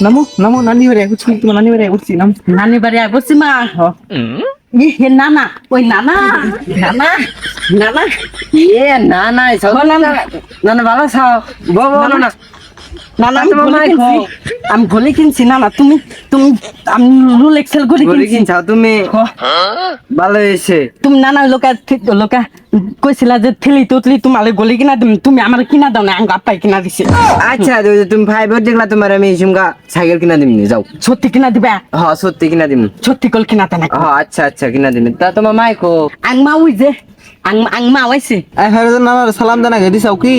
নামো নামো নানি বাড়ি আইছি তোমার নানি বাড়ি আইছি নাম নানি বাড়ি আয় বসছি মা হে নানা ওই নানা নানা নানা এ না না সব না না ভালো খাও বাবা না নানা তোমার মাই খাও আমি গলি কিনছি নানা তুমি তুমি আমি রুল এক্সেল গলি গলি কিনছি কিনছাও তুমি ভালো হয়েছে তুমি নানা লোকা কইছিলা যে থিলি তুতলি তোমালে গলি কিনা দিম তুমি আমার কিনা দাও না আঙ্গ আপাই কিনা দিছে আচ্ছা তুমি ফাইবার দেখলা তোমার আমি সুমগা সাইকেল কিনা দিমনি যাও সত্যি কিনা দিবা হ্যাঁ সত্যি কিনা দিম সত্যি কল কিনা তা না হ্যাঁ আচ্ছা আচ্ছা কিনা দিম তা তোমার মাই কো আংমা উই যে আংমা আইছে আই হারে নানার সালাম দেনা গে দিছাও কি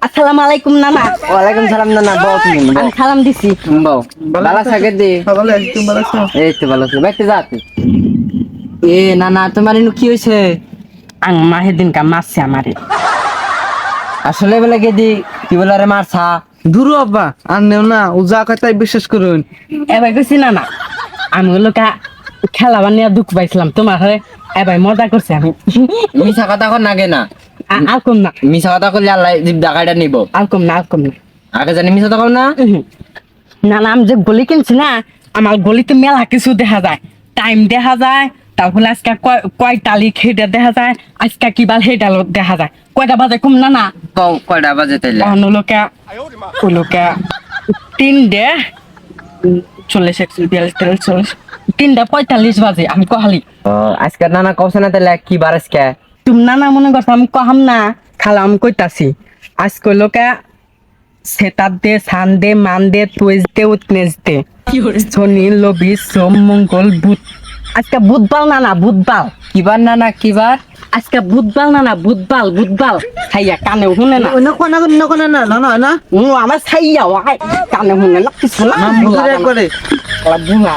আসসালামু আলাইকুম নানা ওয়ালাইকুম সালাম না বউ তুমি আমি সালাম দিছি বউ ভালো থাকে দে ভালো আছি তুমি ভালো আছো এই তো ভালো আছে বাইতে যাতে এ না না তোমার ইনু কি হইছে আংমা হেদিন কা মারছে আমারে আসলে বলে গেদি কি বলে রে মারছা দূর আব্বা আর নেও না ও যা কয় তাই বিশ্বাস করুন এবার কইছি নানা আমি লোকা খেলা বানিয়ে দুঃখ পাইছিলাম তোমার হয়ে এবার মজা করছি আমি মিছা কথা কর নাগে না আর কম না মিছা কথা করলে আল্লাহ জিব ডাকাইটা নিব আর কম না আর কম না আগে জানি মিছা কথা কও না না না আমি যে গলি কিনছি না আমার গলিতে মেলা কিছু দেখা যায় টাইম দেখা যায় তারপরে আজকে কয় তালি খেটে দেখা যায় আজকে কিবার হেডাল দেখা যায় কয়টা বাজে কম না না কও কয়টা বাজে তাইলে লোকা তিনটে 3:45 বাজে আমি কহালি ও আজকে নানা কওছ না তাইলে কি বার আজকে তুমি নানা মনে করছো আমি কহাম না খালাম কইতাছি আজকে লোকা সেতার দে সান দে মান দে তুইজ দে উতনেজ দে শনি লবি সোম মঙ্গল বুধ আজকে বুধবার নানা বুধবার কিবার নানা কিবার আজকে বুধবার নানা বুধবার খাইয়া কানে শুনে না নকনা না না না আমার ছাইয়া কানে শুনে না কিছু না নাম বুঝে একবারে বুঝা